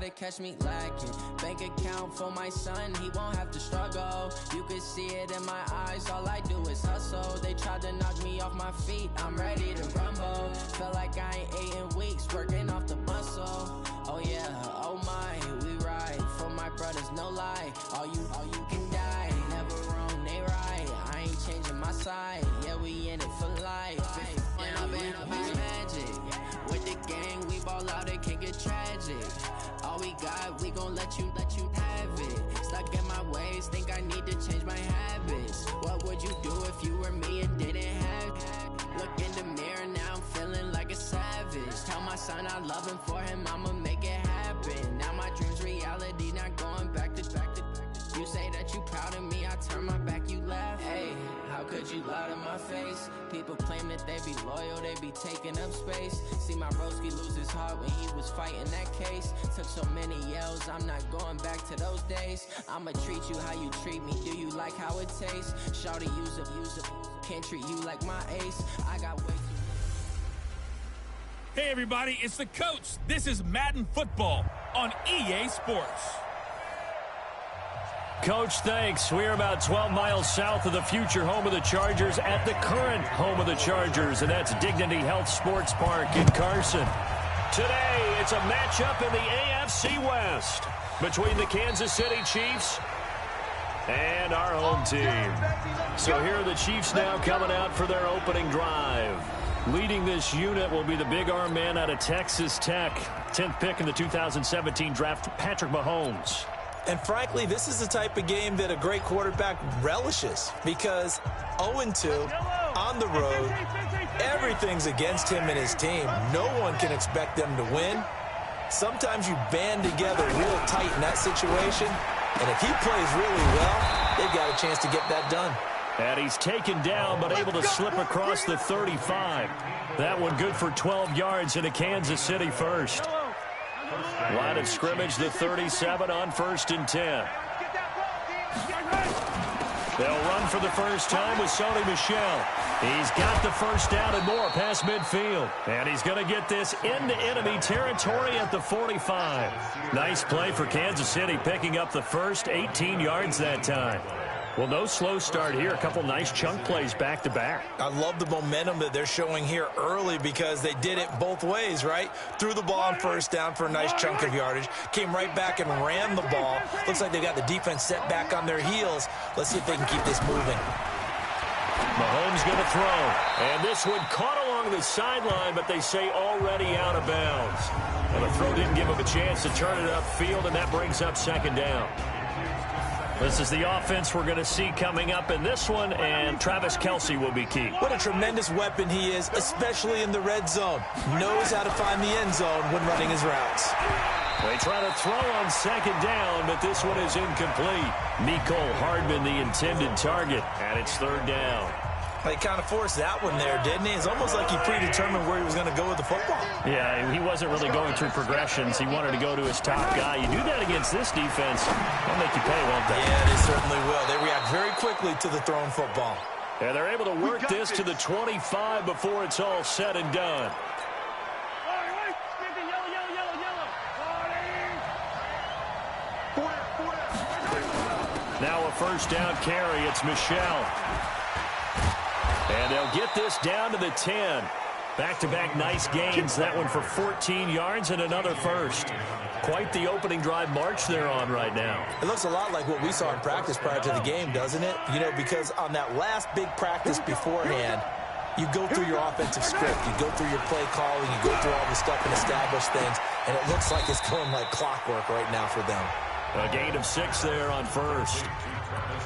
to catch me lacking. Bank account for my son, he won't have to struggle. You can see it in my eyes, all I do is hustle. They tried to knock me off my feet, I'm ready to rumble. Felt like I ain't ate in weeks, working off the muscle. Oh yeah, oh my, we ride for my brothers, no lie. All you can die, never wrong, they right. I ain't changing my side, yeah, we in it for life. And I've been magic. With the gang, we ball out, it can get tragic. All we got, we gon' let you have it. Stuck in my ways, think I need to change my habits. What would you do if you were me and didn't have it? Look in the mirror, now I'm feeling like a savage. Tell my son I love him, for him I'ma make it happen. Now my dream's reality, not going back to. You say that you proud of me, I turn my back, you laugh. Hey, how could you lie to my face? People claim that they be loyal, they be taking up space. See my broski lose his heart when he was fighting that case. Took so many yells, I'm not going back to those days. I'ma treat you how you treat me, do you like how it tastes? Shawty, use up, can't treat you like my ace. I got way too. Hey everybody, it's the coach. This is Madden Football on EA Sports. Coach, thanks. We're about 12 miles south of the future home of the Chargers at the current home of the Chargers, and that's Dignity Health Sports Park in Carson. Today, it's a matchup in the AFC West between the Kansas City Chiefs and our home team. So here are the Chiefs now coming out for their opening drive. Leading this unit will be the big arm man out of Texas Tech. 10th pick in the 2017 draft, Patrick Mahomes. And frankly, this is the type of game that a great quarterback relishes because 0-2 on the road, everything's against him and his team. No one can expect them to win. Sometimes you band together real tight in that situation, and if he plays really well, they've got a chance to get that done. And he's taken down but able to slip across the 35. That one good for 12 yards into Kansas City first. Line of scrimmage, the 37 on 1st and 10. They'll run for the first time with Sony Michel. He's got the first down and more past midfield. And he's going to get this into enemy territory at the 45. Nice play for Kansas City, picking up the first 18 yards that time. Well, no slow start here. A couple nice chunk plays back-to-back. I love the momentum that they're showing here early because they did it both ways, right? Threw the ball on first down for a nice chunk of yardage. Came right back and ran the ball. Looks like they got the defense set back on their heels. Let's see if they can keep this moving. Mahomes going to throw. And this one caught along the sideline, but they say already out of bounds. And the throw didn't give him a chance to turn it upfield, and that brings up 2nd down. This is the offense we're going to see coming up in this one, and Travis Kelce will be key. What a tremendous weapon he is, especially in the red zone. Knows how to find the end zone when running his routes. They try to throw on 2nd down, but this one is incomplete. Mecole Hardman, the intended target, and it's 3rd down. He kind of forced that one there, didn't he? It's almost like he predetermined where he was going to go with the football. Yeah, he wasn't really going through progressions. He wanted to go to his top guy. You do that against this defense, they'll make you pay, won't they? Yeah, they certainly will. They react very quickly to the thrown football. And they're able to work this to the 25 before it's all said and done. Now a first down carry. It's Michel. And they'll get this down to the 10. Back-to-back nice gains. That one for 14 yards and another first. Quite the opening drive march they're on right now. It looks a lot like what we saw in practice prior to the game, doesn't it? You know, because on that last big practice beforehand, you go through your offensive script. You go through your play calling. You go through all the stuff and establish things. And it looks like it's going like clockwork right now for them. A gain of 6 there on first.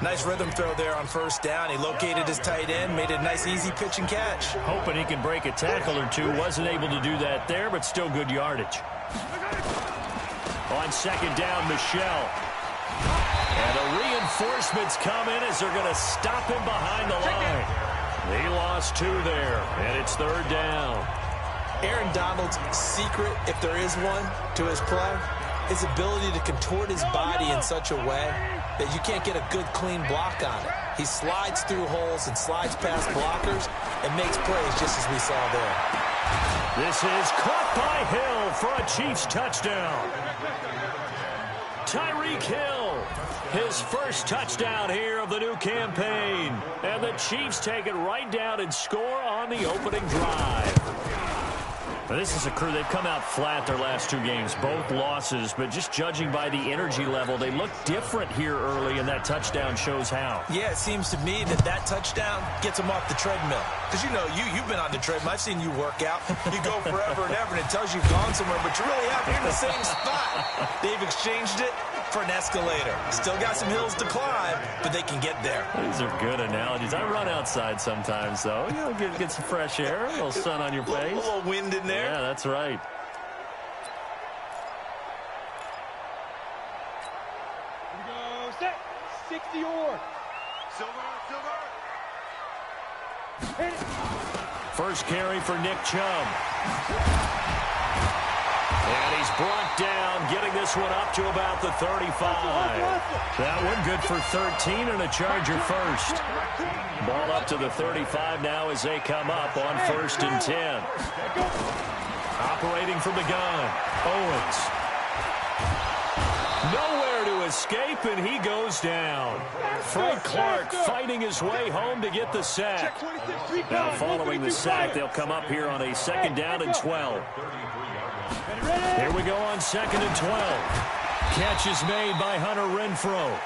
Nice rhythm throw there on first down. He located his tight end, made it a nice, easy pitch and catch. Hoping he can break a tackle or two. Wasn't able to do that there, but still good yardage. On 2nd down, Michel. And the reinforcements come in as they're going to stop him behind the line. He lost 2 there, and it's 3rd down. Aaron Donald's secret, if there is one, to his play, his ability to contort his body in such a way that you can't get a good, clean block on it. He slides through holes and slides past blockers and makes plays just as we saw there. This is caught by Hill for a Chiefs touchdown. Tyreek Hill. His first touchdown here of the new campaign. And the Chiefs take it right down and score on the opening drive. Now, this is a crew, they've come out flat their last two games, both losses, but just judging by the energy level, they look different here early, and that touchdown shows how. Yeah, it seems to me that touchdown gets them off the treadmill. Because, you know, you've been on the treadmill. I've seen you work out. You go forever and ever, and it tells you've gone somewhere, but you really haven't. You're in the same spot. They've exchanged it for an escalator. Still got some hills to climb, but they can get there. These are good analogies. I run outside sometimes, though. You know, get some fresh air, a little sun on your face. A little wind in there. Yeah, that's right. Here we go, set. 60 or. Silver. Hit it. First carry for Nick Chubb. And he's brought down, getting this one up to about the 35. That one good for 13 and a Charger first. Ball up to the 35 now as they come up on 1st and 10. Operating from the gun, Owens. Nowhere to escape, and he goes down. Frank Clark fighting his way home to get the sack. Now following the sack, they'll come up here on a 2nd down and 12. Here we go on 2nd and 12. Catch is made by Hunter Renfrow.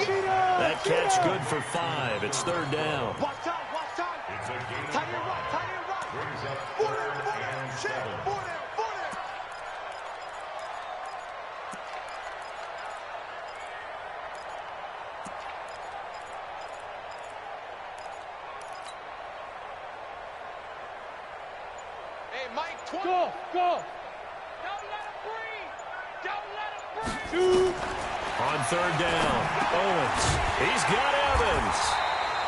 That catch good for 5. It's 3rd down. Watch out. Tight end right. Border. Hey, Mike, 20. Go. Don't let him breathe. On 3rd down, Owens. He's got Evans.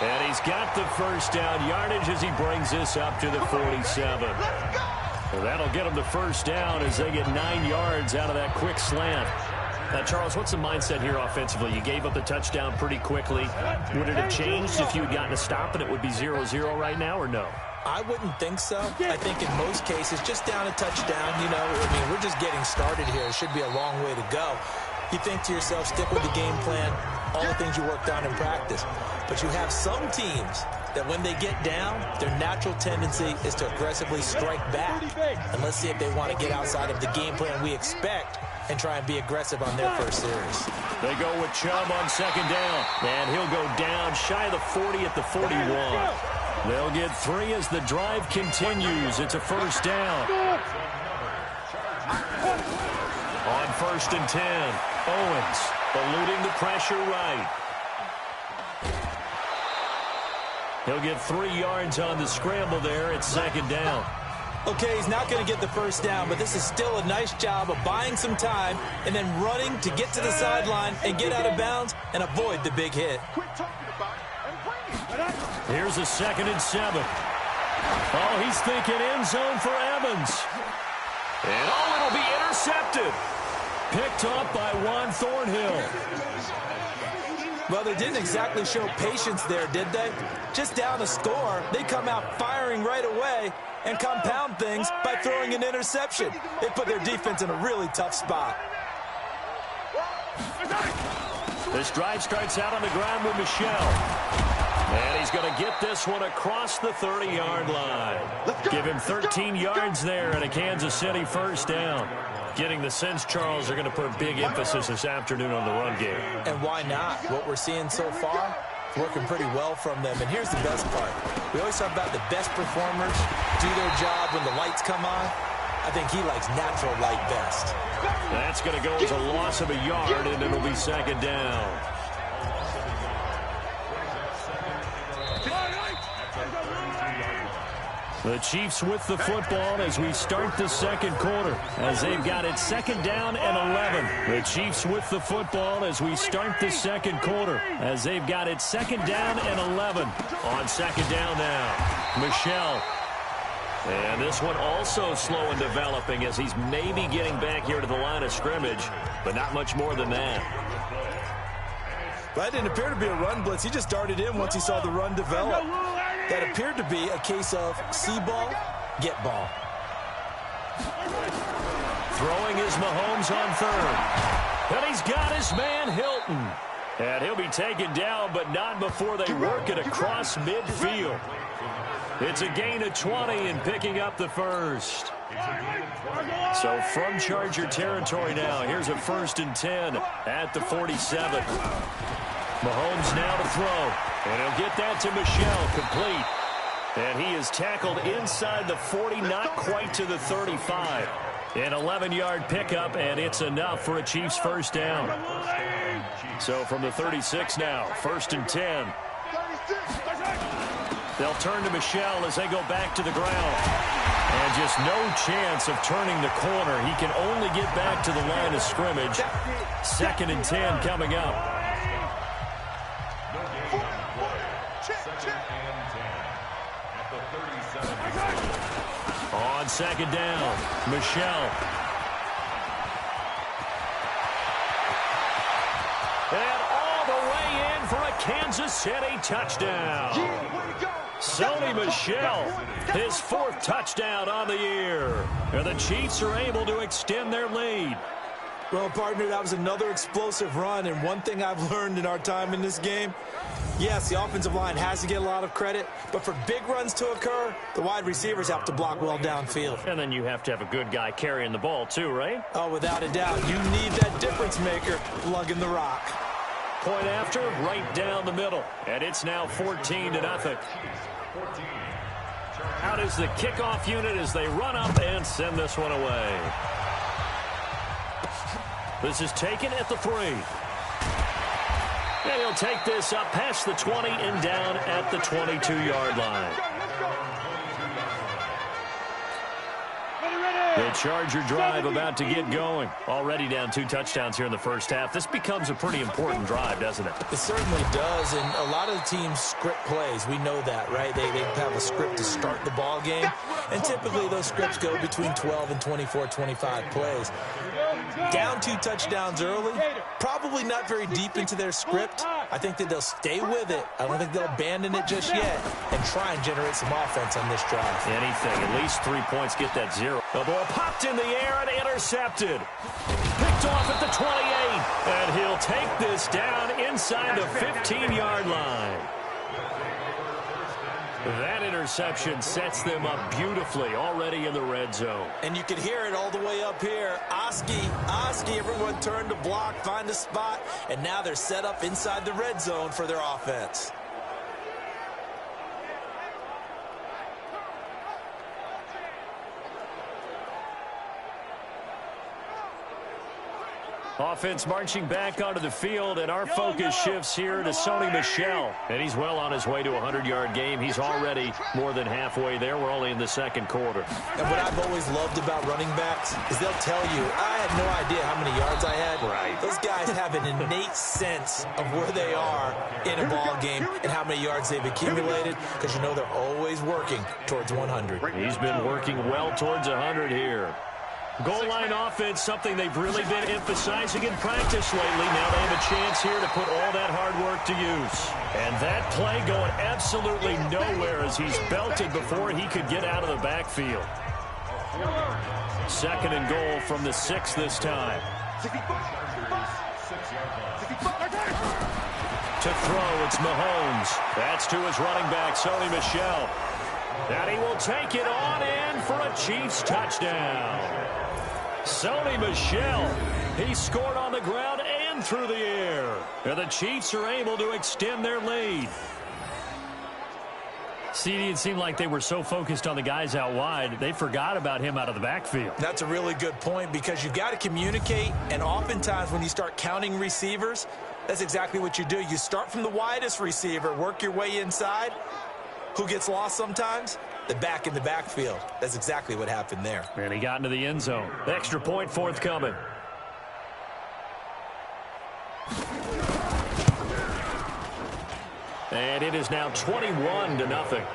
And he's got the 1st down yardage as he brings this up to the 47. Well, that'll get him the 1st down as they get 9 yards out of that quick slant. Now, Charles, what's the mindset here offensively? You gave up the touchdown pretty quickly. Would it have changed if you had gotten a stop and it would be 0-0 right now, or no? I wouldn't think so. I think in most cases, just down a touchdown, you know, I mean, we're just getting started here. It should be a long way to go. You think to yourself, stick with the game plan, all the things you worked on in practice. But you have some teams that when they get down, their natural tendency is to aggressively strike back. And let's see if they want to get outside of the game plan we expect and try and be aggressive on their first series. They go with Chubb on 2nd down. And he'll go down shy of the 40 at the 41. They'll get 3 as the drive continues. It's a 1st down. On 1st and 10, Owens eluding the pressure right. He'll get 3 yards on the scramble there at 2nd down. Okay, he's not going to get the 1st down, but this is still a nice job of buying some time and then running to get to the sideline and get out of bounds and avoid the big hit. Here's a 2nd and 7. Oh, he's thinking end zone for Evans. And it'll be intercepted. Picked up by Juan Thornhill. Well, they didn't exactly show patience there, did they? Just down a score, they come out firing right away and compound things by throwing an interception. They put their defense in a really tough spot. This drive starts out on the ground with Michelle. And he's going to get this one across the 30-yard line. Give him 13 yards there and a Kansas City 1st down. Getting the sense, Charles, they're going to put a big emphasis this afternoon on the run game. And why not? What we're seeing so far, working pretty well from them. And here's the best part. We always talk about the best performers do their job when the lights come on. I think he likes natural light best. That's going to go as a loss of a yard, and it'll be 2nd down. The Chiefs with the football as we start the 2nd quarter, as they've got it 2nd down and 11. The Chiefs with the football as we start the 2nd quarter, as they've got it 2nd down and 11. On 2nd down now, Michelle. And this one also slow in developing as he's maybe getting back here to the line of scrimmage, but not much more than that. That didn't appear to be a run blitz. He just darted in once he saw the run develop. That appeared to be a case of see ball, get ball. Throwing is Mahomes on 3rd. And he's got his man Hilton. And he'll be taken down, but not before they work it across midfield. It's a gain of 20 and picking up the first. So from Charger territory now, here's a 1st and 10 at the 47. Mahomes now to throw. And he'll get that to Michel, complete. And he is tackled inside the 40, not quite to the 35. An 11-yard pickup, and it's enough for a Chiefs first down. So from the 36 now, 1st and 10. They'll turn to Michel as they go back to the ground. And just no chance of turning the corner. He can only get back to the line of scrimmage. 2nd and 10 coming up. On 2nd down, Michel. And all the way in for a Kansas City touchdown. Sony Michel, his 4th touchdown on the year. And the Chiefs are able to extend their lead. Well, partner, that was another explosive run, and one thing I've learned in our time in this game, yes, the offensive line has to get a lot of credit, but for big runs to occur, the wide receivers have to block well downfield. And then you have to have a good guy carrying the ball too, right? Oh, without a doubt. You need that difference maker lugging the rock. Point after, right down the middle. And it's now 14-0. Out is the kickoff unit as they run up and send this one away. This is taken at the 3. And he'll take this up past the 20 and down at the 22-yard line. The Charger drive about to get going. Already down 2 touchdowns here in the first half. This becomes a pretty important drive, doesn't it? It certainly does, and a lot of the teams script plays. We know that, right? They have a script to start the ball game, and typically those scripts go between 12 and 24, 25 plays. Down 2 touchdowns early, probably not very deep into their script. I think that they'll stay with it. I don't think they'll abandon it just yet and try and generate some offense on this drive. Anything, at least 3 points, get that 0. The ball popped in the air and intercepted. Picked off at the 28, and he'll take this down inside the 15-yard line. That interception sets them up beautifully already in the red zone. And you can hear it all the way up here. Oski, everyone turned to block, find a spot, and now they're set up inside the red zone for their offense. Offense marching back onto the field, and our focus shifts here to Sony Michel. And he's well on his way to a 100-yard game. He's already more than halfway there. We're only in the 2nd quarter. And what I've always loved about running backs is they'll tell you, I had no idea how many yards I had. Right. Those guys have an innate sense of where they are in a ball game and how many yards they've accumulated, because you know they're always working towards 100. He's been working well towards 100 here. Goal line offense, something they've really been emphasizing in practice lately. Now they have a chance here to put all that hard work to use. And that play going absolutely nowhere as he's belted before he could get out of the backfield. 2nd and goal from the 6 this time. To throw, it's Mahomes. That's to his running back, Sony Michel. And he will take it on in for a Chiefs touchdown. Sony Michel, he scored on the ground and through the air. And the Chiefs are able to extend their lead. CD, it seemed like they were so focused on the guys out wide, they forgot about him out of the backfield. That's a really good point, because you've got to communicate, and oftentimes when you start counting receivers, that's exactly what you do. You start from the widest receiver, work your way inside. Who gets lost sometimes? The back in the backfield. That's exactly what happened there. And he got into the end zone. Extra point forthcoming. And it is now 21-0.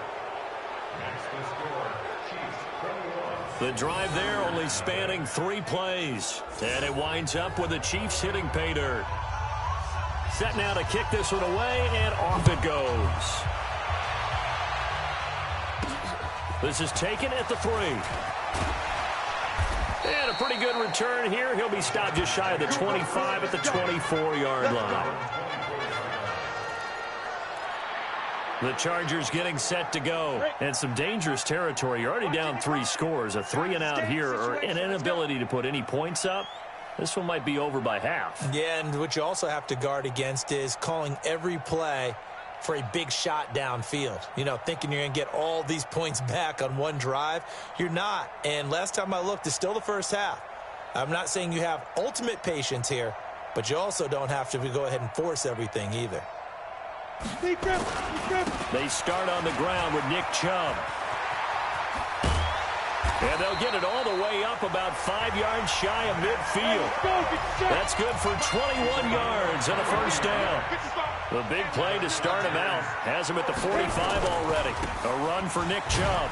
The drive there only spanning 3 plays. And it winds up with the Chiefs hitting pay dirt. Set now to kick this one away, and off it goes. This is taken at the 3. And a pretty good return here. He'll be stopped just shy of the 25 at the 24-yard line. The Chargers getting set to go. And some dangerous territory. You're already down 3 scores. A 3-and-out here or an inability to put any points up. This one might be over by half. Yeah, and what you also have to guard against is calling every play for a big shot downfield. You know, thinking you're going to get all these points back on one drive. You're not. And last time I looked, it's still the first half. I'm not saying you have ultimate patience here, but you also don't have to go ahead and force everything either. They start on the ground with Nick Chubb. And they'll get it all the way up about 5 yards shy of midfield. That's good for 21 yards and a first down. The big play to start him out has him at the 45 already. A run for Nick Chubb.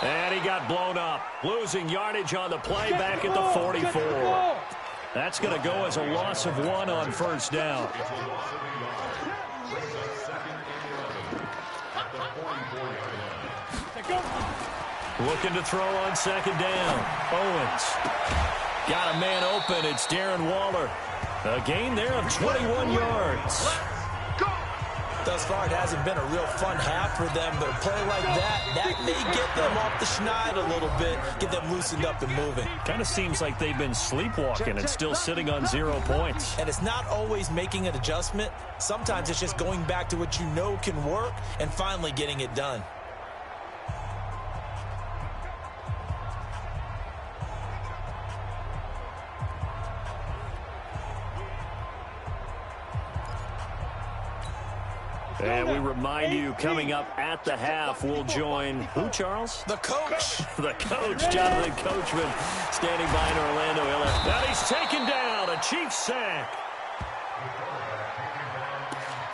And he got blown up. Losing yardage on the play back at the 44. That's going to go as a loss of 1 on first down. Looking to throw on second down. Owens. Got a man open. It's Darren Waller. A gain there of 21 yards. Thus far, it hasn't been a real fun half for them, but a play like that may get them off the schneid a little bit, get them loosened up and moving. Kind of seems like they've been sleepwalking and still sitting on 0 points. And it's not always making an adjustment. Sometimes it's just going back to what you know can work and finally getting it done. And we remind you, coming up at the half, we'll join who, Charles? The coach. The coach, Jonathan Coachman, standing by in Orlando. Now he's taken down, a Chiefs sack.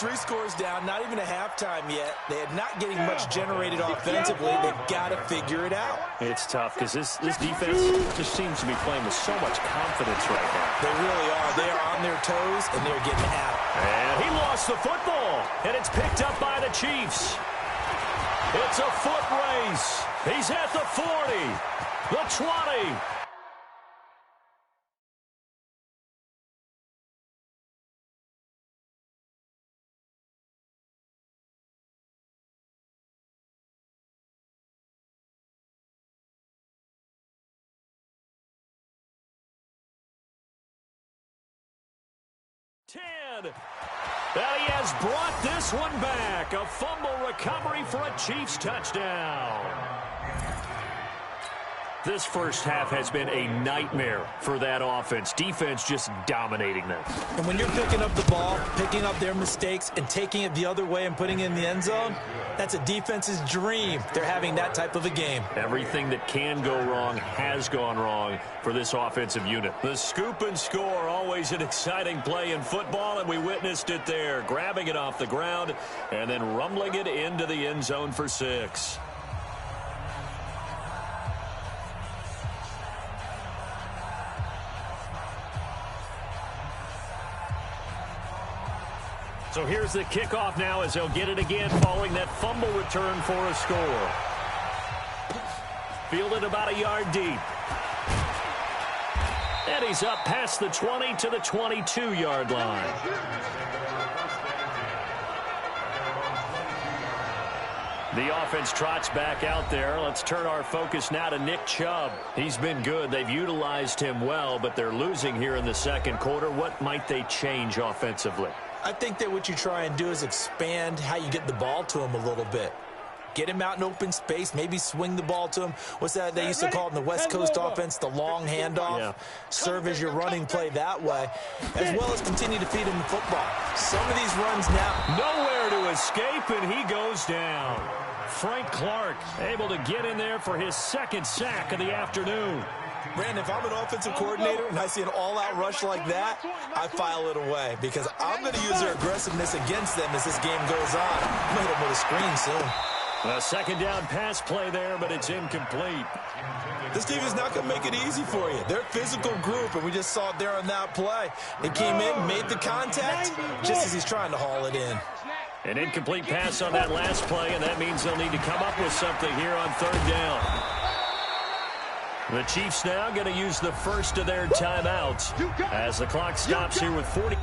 3 scores down, not even a halftime yet. They are not getting much generated offensively. They've got to figure it out. It's tough because this defense just seems to be playing with so much confidence right now. They really are. They are on their toes, and they're getting at it. And he lost the football, and it's picked up by the Chiefs. It's a foot race. He's at the 40, the 20. And he has brought this one back. A fumble recovery for a Chiefs touchdown. This first half has been a nightmare for that offense. Defense just dominating them. And when you're picking up the ball, picking up their mistakes, and taking it the other way and putting it in the end zone, that's a defense's dream. They're having that type of a game. Everything that can go wrong has gone wrong for this offensive unit. The scoop and score, always an exciting play in football, and we witnessed it there. Grabbing it off the ground and then rumbling it into the end zone for 6. So here's the kickoff now as they'll get it again following that fumble return for a score. Fielded about a yard deep. And he's up past the 20 to the 22-yard line. The offense trots back out there. Let's turn our focus now to Nick Chubb. He's been good. They've utilized him well, but they're losing here in the second quarter. What might they change offensively? I think that what you try and do is expand how you get the ball to him a little bit. Get him out in open space, maybe swing the ball to him. What's that they used to call it in the West Coast offense, the long handoff? Yeah. Serve as your running play that way, as well as continue to feed him the football. Some of these runs now. Nowhere to escape, and he goes down. Frank Clark able to get in there for his second sack of the afternoon. Brandon, if I'm an offensive coordinator and I see an all-out rush like that, I file it away because I'm going to use their aggressiveness against them as this game goes on. I'm going to hit them with a screen soon. A second down pass play there, but it's incomplete. This team is not going to make it easy for you. They're a physical group, and we just saw it there on that play. They came in, made the contact, just as he's trying to haul it in. An incomplete pass on that last play, and that means they'll need to come up with something here on third down. The Chiefs now going to use the first of their timeouts as the clock stops here with 40.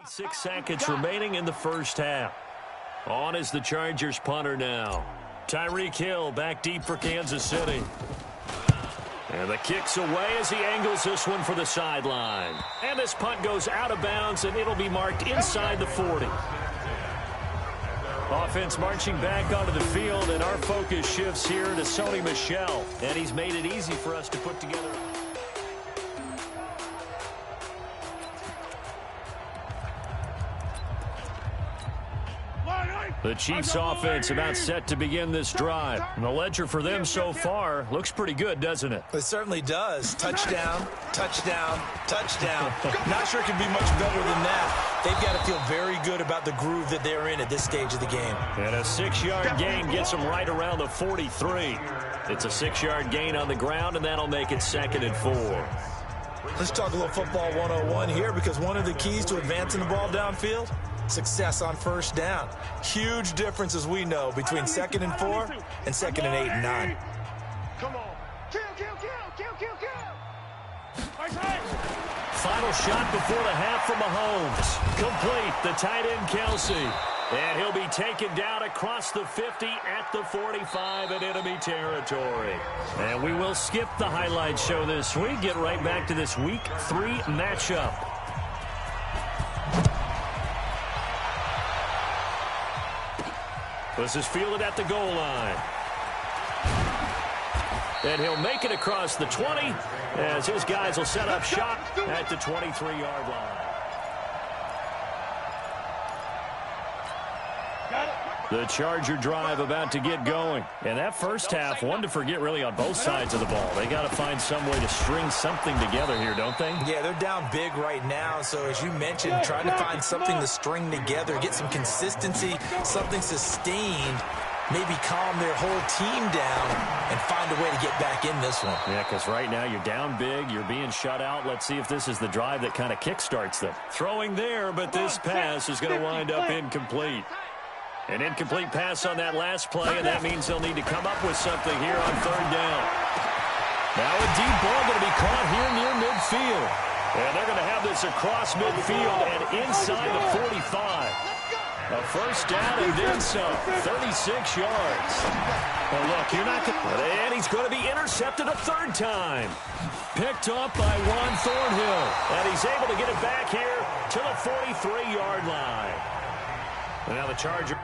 Six seconds remaining in the first half. On is the Chargers punter now. Tyreek Hill back deep for Kansas City. And the kick's away as he angles this one for the sideline. And this punt goes out of bounds, and it'll be marked inside the 40. Offense marching back onto the field, and our focus shifts here to Sony Michel. And he's made it easy for us to put together. The Chiefs offense about set to begin this drive. And the ledger for them so far looks pretty good, doesn't it? It certainly does. Touchdown, touchdown, touchdown. Not sure it can be much better than that. They've got to feel very good about the groove that they're in at this stage of the game. And a 6-yard gain gets them right around the 43. It's a 6-yard gain on the ground, and that'll make it 2nd and 4. Let's talk a little football 101 here, because one of the keys to advancing the ball downfield, success on first down. Huge difference, as we know, between 2nd and 4 and 2nd and 8 and 9. Come on. Kill, kill, kill, kill, kill, kill. Final shot before the half from Mahomes. Complete, the tight end Kelsey. And he'll be taken down across the 50 at the 45 in enemy territory. And we will skip the highlight show this week. Get right back to this Week 3 matchup. This is fielded at the goal line. And he'll make it across the 20 as his guys will set up shop at the 23-yard line. The Charger drive about to get going. And that first half, one to forget really on both sides of the ball. They got to find some way to string something together here, don't they? Yeah, they're down big right now. So as you mentioned, trying to find something to string together, get some consistency, something sustained, maybe calm their whole team down and find a way to get back in this one. Yeah, because right now you're down big, you're being shut out. Let's see if this is the drive that kind of kickstarts them. Throwing there, but this pass is going to wind up incomplete. An incomplete pass on that last play, and that means they'll need to come up with something here on 3rd down. Now a deep ball going to be caught here near midfield. And they're going to have this across midfield and inside the 45. A first down and then some, 36 yards. Well, look, you're not going to... And he's going to be intercepted a 3rd time. Picked up by Juan Thornhill. And he's able to get it back here to the 43-yard line. And now the Charger...